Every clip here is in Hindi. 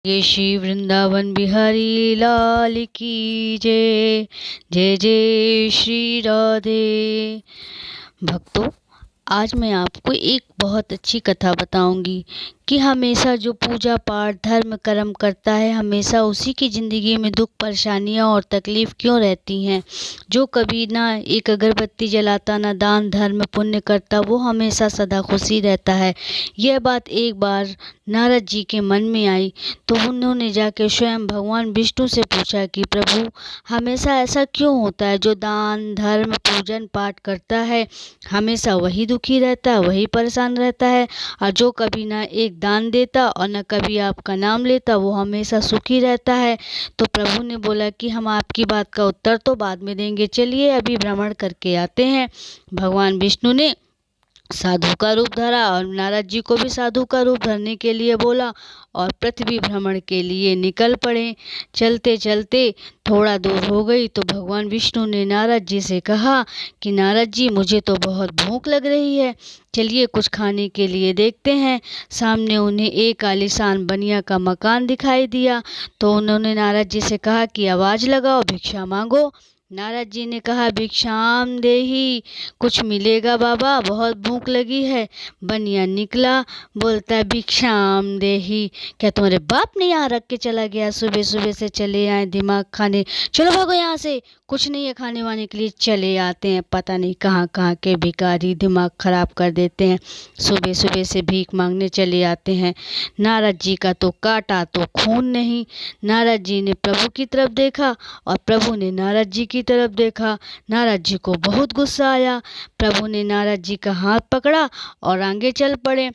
ये श्री वृंदावन बिहारी लाल की जय। जय जय श्री राधे। भक्तों, आज मैं आपको एक बहुत अच्छी कथा बताऊंगी कि हमेशा जो पूजा पाठ धर्म कर्म करता है, हमेशा उसी की ज़िंदगी में दुख परेशानियां और तकलीफ़ क्यों रहती हैं। जो कभी ना एक अगरबत्ती जलाता, ना दान धर्म पुण्य करता, वो हमेशा सदा खुशी रहता है। यह बात एक बार नारद जी के मन में आई तो उन्होंने जाके स्वयं भगवान विष्णु से पूछा कि प्रभु, हमेशा ऐसा क्यों होता है? जो दान धर्म पूजन पाठ करता है, हमेशा वही दुखी रहता है, वही परेशान रहता है, और जो कभी ना एक दान देता और न कभी आपका नाम लेता, वो हमेशा सुखी रहता है। तो प्रभु ने बोला कि हम आपकी बात का उत्तर तो बाद में देंगे, चलिए अभी भ्रमण करके आते हैं। भगवान विष्णु ने साधु का रूप धरा और नारद जी को भी साधु का रूप धरने के लिए बोला और पृथ्वी भ्रमण के लिए निकल पड़े। चलते चलते थोड़ा दूर हो गई तो भगवान विष्णु ने नारद जी से कहा कि नारद जी, मुझे तो बहुत भूख लग रही है, चलिए कुछ खाने के लिए देखते हैं। सामने उन्हें एक आलीशान बनिया का मकान दिखाई दिया तो उन्होंने नारद जी से कहा कि आवाज़ लगाओ, भिक्षा मांगो। नारद जी ने कहा, भिक्षाम देही, कुछ मिलेगा बाबा, बहुत भूख लगी है। बनिया निकला, बोलता है भिक्षाम देही। क्या तुम्हारे बाप ने यहाँ रख के चला गया? सुबह सुबह से चले आए दिमाग खाने, चलो भागो यहाँ से, कुछ नहीं है खाने वाने के लिए, चले आते हैं। पता नहीं कहाँ कहाँ के भिखारी दिमाग खराब कर देते हैं, सुबह सुबह से भीख मांगने चले आते हैं। नारद जी का तो काटा तो खून नहीं। नारद जी ने प्रभु की तरफ देखा और प्रभु ने नारद जी की तरफ देखा। नारद जी को बहुत गुस्सा आया। प्रभु ने नारद जी का हाथ पकड़ा और आगे चल पड़े।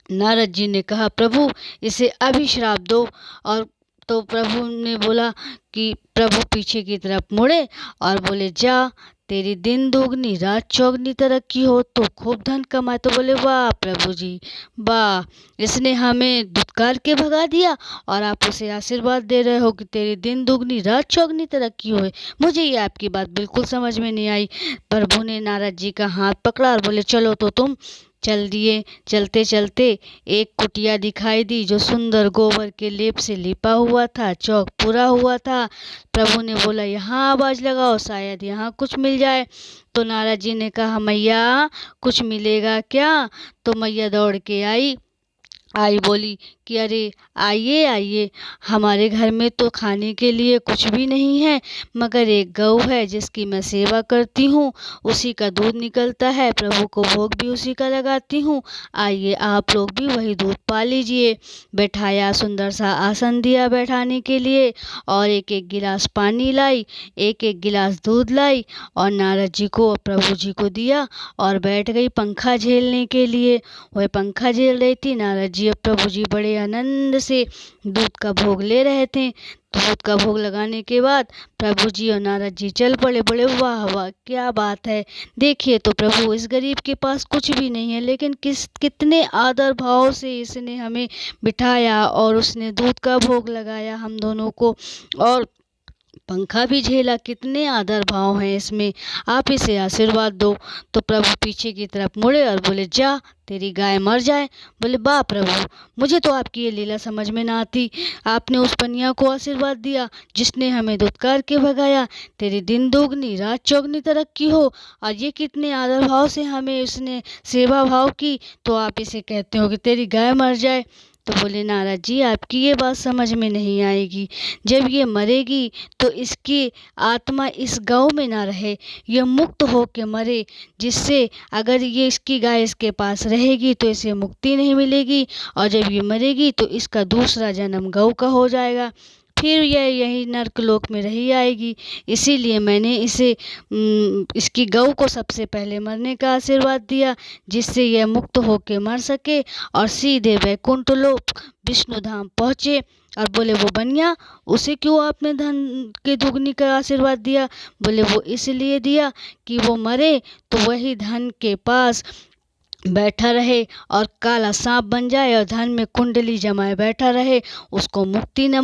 नारद जी ने कहा, प्रभु इसे अभी श्राप दो। और तो प्रभु ने बोला कि प्रभु पीछे की तरफ मुड़े और बोले, जा, तेरी दिन दोगुनी रात चौगुनी तरक्की हो, तो खूब धन कमाए। तो बोले, वाह प्रभु जी, वाह, इसने हमें धुतकार के भगा दिया और आप उसे आशीर्वाद दे रहे हो कि तेरी दिन दोगुनी रात चौगुनी तरक्की हो। मुझे ये आपकी बात बिल्कुल समझ में नहीं आई। प्रभु ने नारद जी का हाथ पकड़ा और बोले, चलो तो तुम। चल दिए। चलते चलते एक कुटिया दिखाई दी जो सुंदर गोबर के लेप से लिपा हुआ था, चौक पूरा हुआ था। प्रभु ने बोला, यहाँ आवाज़ लगाओ, शायद यहाँ कुछ मिल जाए। तो नारद जी ने कहा, मैया कुछ मिलेगा क्या? तो मैया दौड़ के आई बोली कि अरे आइए आइए, हमारे घर में तो खाने के लिए कुछ भी नहीं है, मगर एक गऊ है जिसकी मैं सेवा करती हूँ, उसी का दूध निकलता है, प्रभु को भोग भी उसी का लगाती हूँ, आइए आप लोग भी वही दूध पा लीजिए। बैठाया, सुंदर सा आसन दिया बैठाने के लिए और एक एक गिलास पानी लाई, एक एक गिलास दूध लाई और नारद जी को और प्रभु जी को दिया और बैठ गई पंखा झेलने के लिए। वह पंखा झेल रही थी। नारद जी और प्रभु जी बड़े आनंद से दूध का भोग ले रहे थे। दूध का भोग लगाने के बाद प्रभु जी और नारद जी चल पड़े। बोले, वाह वाह, क्या बात है, देखिए तो प्रभु, इस गरीब के पास कुछ भी नहीं है, लेकिन कितने आदर भाव से इसने हमें बिठाया और उसने दूध का भोग लगाया हम दोनों को, और पंखा भी झेला, कितने आदर भाव हैं इसमें, आप इसे आशीर्वाद दो। तो प्रभु पीछे की तरफ मुड़े और बोले, जा, तेरी गाय मर जाए। बोले, वाह प्रभु, मुझे तो आपकी ये लीला समझ में ना आती। आपने उस बनिया को आशीर्वाद दिया जिसने हमें धुतकार के भगाया, तेरी दिन दोगुनी रात चौगुनी तरक्की हो, और ये कितने आदर भाव से हमें उसने सेवा भाव की, तो आप इसे कहते हो कि तेरी गाय मर जाए। तो बोले, नारद जी, आपकी ये बात समझ में नहीं आएगी। जब ये मरेगी तो इसकी आत्मा इस गौ में ना रहे, ये मुक्त हो के मरे, जिससे अगर ये इसकी गाय इसके पास रहेगी तो इसे मुक्ति नहीं मिलेगी, और जब ये मरेगी तो इसका दूसरा जन्म गौ का हो जाएगा, फिर यह यही नर्क लोक में रही आएगी। इसीलिए मैंने इसकी गौ को सबसे पहले मरने का आशीर्वाद दिया, जिससे यह मुक्त होकर मर सके और सीधे वैकुंठ लोक विष्णु धाम पहुँचे। और बोले, वो बनिया, उसे क्यों आपने धन के दुगनी का आशीर्वाद दिया? बोले, वो इसलिए दिया कि वो मरे तो वही धन के पास बैठा रहे और काला सांप बन जाए और धन में कुंडली जमाए बैठा रहे, उसको मुक्ति न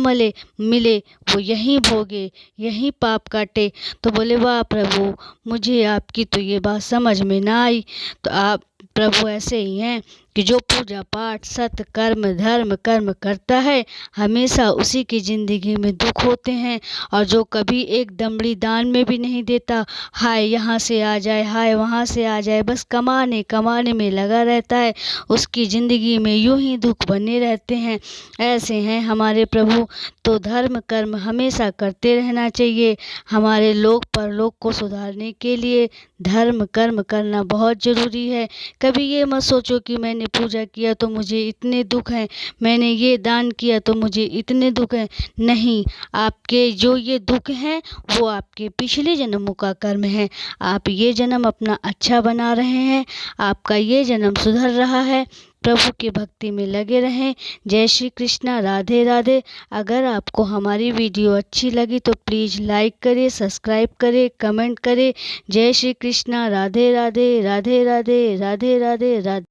मिले, वो यहीं भोगे, यहीं पाप काटे। तो बोले, वाह प्रभु, मुझे आपकी तो ये बात समझ में ना आई। तो आप प्रभु ऐसे ही हैं कि जो पूजा पाठ सत्य कर्म धर्म कर्म करता है हमेशा उसी की ज़िंदगी में दुख होते हैं। और जो कभी एक दमड़ी दान में भी नहीं देता, हाय यहाँ से आ जाए हाय वहाँ से आ जाए, बस कमाने कमाने में लगा रहता है, उसकी ज़िंदगी में यूं ही दुख बने रहते हैं। ऐसे हैं हमारे प्रभु। तो धर्म कर्म हमेशा करते रहना चाहिए। हमारे लोक परलोक को सुधारने के लिए धर्म कर्म करना बहुत ज़रूरी है। कभी ये मत सोचो कि मैंने पूजा किया तो मुझे इतने दुख हैं, मैंने ये दान किया तो मुझे इतने दुख हैं। नहीं, आपके जो ये दुख हैं वो आपके पिछले जन्मों का कर्म है। आप ये जन्म अपना अच्छा बना रहे हैं, आपका ये जन्म सुधर रहा है। प्रभु की भक्ति में लगे रहें। जय श्री कृष्णा, राधे राधे। अगर आपको हमारी वीडियो अच्छी लगी तो प्लीज़ लाइक करें, सब्सक्राइब करें, कमेंट करें। जय श्री कृष्णा, राधे राधे, राधे राधे, राधे राधे, राधे।